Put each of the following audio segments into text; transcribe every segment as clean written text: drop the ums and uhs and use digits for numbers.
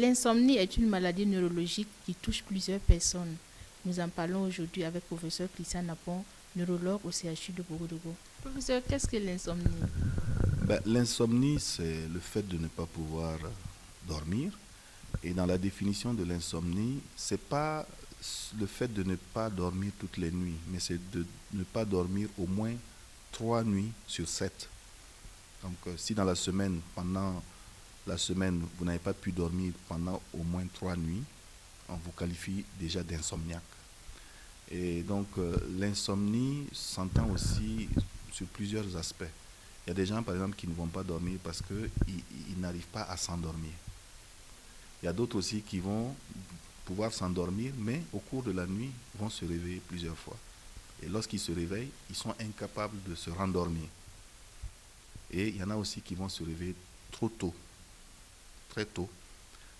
L'insomnie est une maladie neurologique qui touche plusieurs personnes. Nous en parlons aujourd'hui avec le professeur Christian Napon, neurologue au CHU de Borodogo. Professeur, qu'est-ce que l'insomnie? L'insomnie, c'est le fait de ne pas pouvoir dormir. Et dans la définition de l'insomnie, c'est pas le fait de ne pas dormir toutes les nuits, mais c'est de ne pas dormir au moins 3 nuits sur 7. Donc, si dans la semaine, pendant la semaine, vous n'avez pas pu dormir pendant au moins 3 nuits, on vous qualifie déjà d'insomniaque. Et donc, l'insomnie s'entend aussi sur plusieurs aspects. Il y a des gens, par exemple, qui ne vont pas dormir parce qu'ils n'arrivent pas à s'endormir. Il y a d'autres aussi qui vont pouvoir s'endormir, mais au cours de la nuit, vont se réveiller plusieurs fois. Et lorsqu'ils se réveillent, ils sont incapables de se rendormir. Et il y en a aussi qui vont se réveiller trop tôt, très tôt.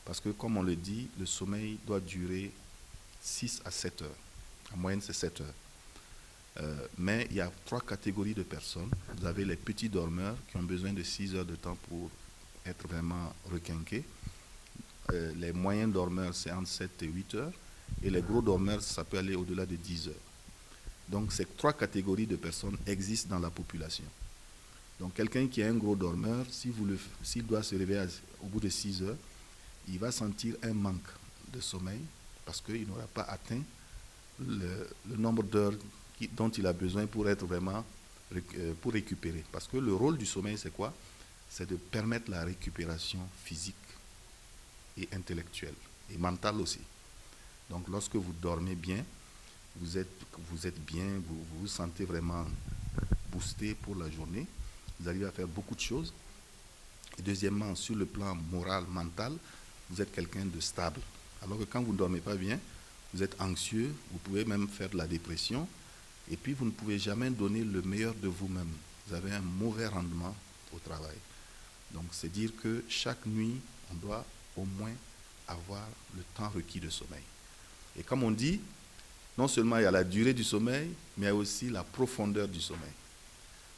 Parce que, comme on le dit, le sommeil doit durer 6 à 7 heures. En moyenne, c'est 7 heures. Mais il y a 3 catégories de personnes. Vous avez les petits dormeurs qui ont besoin de 6 heures de temps pour être vraiment requinqués. Les moyens dormeurs, c'est entre 7 et 8 heures. Et les gros dormeurs, ça peut aller au-delà de 10 heures. Donc, ces 3 catégories de personnes existent dans la population. Donc, quelqu'un qui est un gros dormeur, s'il doit se réveiller au bout de 6 heures, il va sentir un manque de sommeil parce qu'il n'aura pas atteint le nombre d'heures dont il a besoin pour être vraiment pour récupérer. Parce que le rôle du sommeil, c'est quoi? C'est de permettre la récupération physique et intellectuelle et mentale aussi. Donc, lorsque vous dormez bien, vous êtes bien, vous vous sentez vraiment boosté pour la journée. Vous arrivez à faire beaucoup de choses. Et deuxièmement, sur le plan moral, mental, vous êtes quelqu'un de stable. Alors que quand vous ne dormez pas bien, vous êtes anxieux, vous pouvez même faire de la dépression, et puis vous ne pouvez jamais donner le meilleur de vous-même. Vous avez un mauvais rendement au travail. Donc c'est dire que chaque nuit, on doit au moins avoir le temps requis de sommeil. Et comme on dit, non seulement il y a la durée du sommeil, mais il y a aussi la profondeur du sommeil.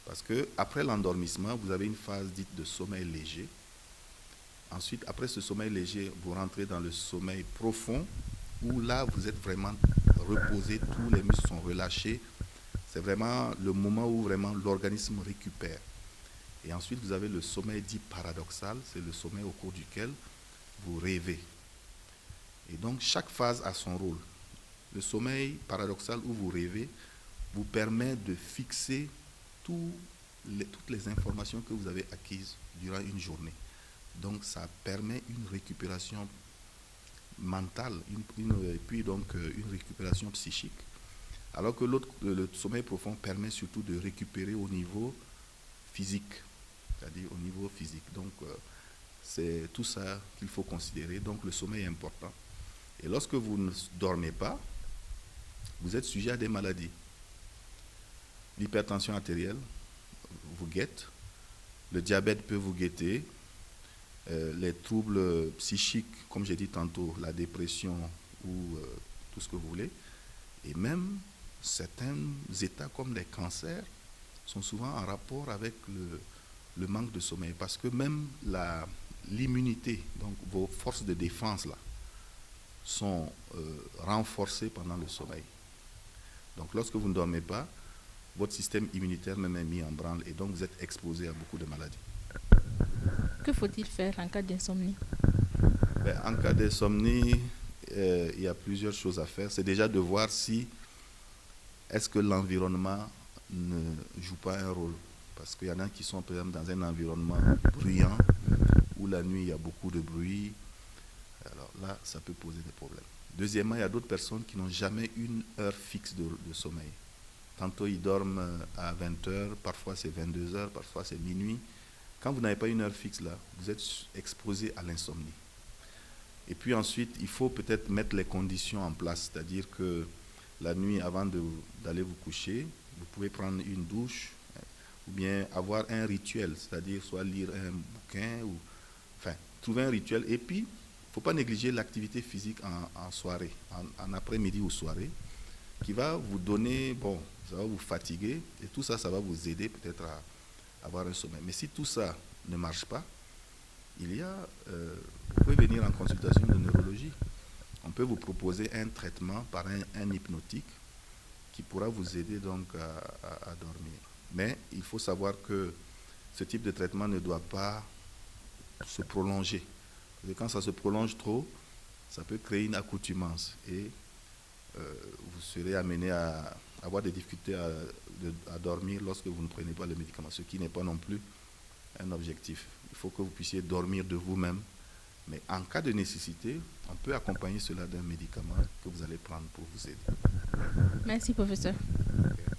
Parce qu'après l'endormissement, vous avez une phase dite de sommeil léger. Ensuite, après ce sommeil léger, vous rentrez dans le sommeil profond, où là, vous êtes vraiment reposé, tous les muscles sont relâchés. C'est vraiment le moment où vraiment l'organisme récupère. Et ensuite, vous avez le sommeil dit paradoxal, c'est le sommeil au cours duquel vous rêvez. Et donc, chaque phase a son rôle. Le sommeil paradoxal où vous rêvez vous permet de fixer toutes les informations que vous avez acquises durant une journée. Donc, ça permet une récupération mentale, et puis donc une récupération psychique. Alors que le sommeil profond permet surtout de récupérer au niveau physique, c'est-à-dire au niveau physique. Donc, c'est tout ça qu'il faut considérer. Donc, le sommeil est important. Et lorsque vous ne dormez pas, vous êtes sujet à des maladies. L'hypertension artérielle vous guette, le diabète peut vous guetter, les troubles psychiques, comme j'ai dit tantôt, la dépression ou tout ce que vous voulez, et même certains états comme les cancers sont souvent en rapport avec le manque de sommeil, parce que même l'immunité, donc vos forces de défense là, sont renforcées pendant le sommeil. Donc lorsque vous ne dormez pas, votre système immunitaire même est mis en branle et donc vous êtes exposé à beaucoup de maladies. Que faut-il faire en cas d'insomnie? En cas d'insomnie, il y a plusieurs choses à faire. C'est déjà de voir si est-ce que l'environnement ne joue pas un rôle. Parce qu'il y en a qui sont par exemple dans un environnement bruyant, où la nuit il y a beaucoup de bruit. Alors là, ça peut poser des problèmes. Deuxièmement, il y a d'autres personnes qui n'ont jamais une heure fixe de sommeil. Tantôt ils dorment à 20 heures, parfois c'est 22 heures, parfois c'est minuit. Quand vous n'avez pas une heure fixe là, vous êtes exposé à l'insomnie. Et puis ensuite, il faut peut-être mettre les conditions en place, c'est-à-dire que la nuit, avant d'aller vous coucher, vous pouvez prendre une douche, ou bien avoir un rituel, c'est-à-dire soit lire un bouquin, ou enfin, trouver un rituel. Et puis, il ne faut pas négliger l'activité physique en soirée, en après-midi ou soirée, qui va vous donner, ça va vous fatiguer, et tout ça, ça va vous aider peut-être à avoir un sommeil. Mais si tout ça ne marche pas, Vous pouvez venir en consultation de neurologie. On peut vous proposer un traitement par un hypnotique qui pourra vous aider donc à dormir. Mais il faut savoir que ce type de traitement ne doit pas se prolonger. Parce que quand ça se prolonge trop, ça peut créer une accoutumance et vous serez amené à avoir des difficultés à dormir lorsque vous ne prenez pas le médicament, ce qui n'est pas non plus un objectif. Il faut que vous puissiez dormir de vous-même, mais en cas de nécessité, on peut accompagner cela d'un médicament que vous allez prendre pour vous aider. Merci, professeur. Okay.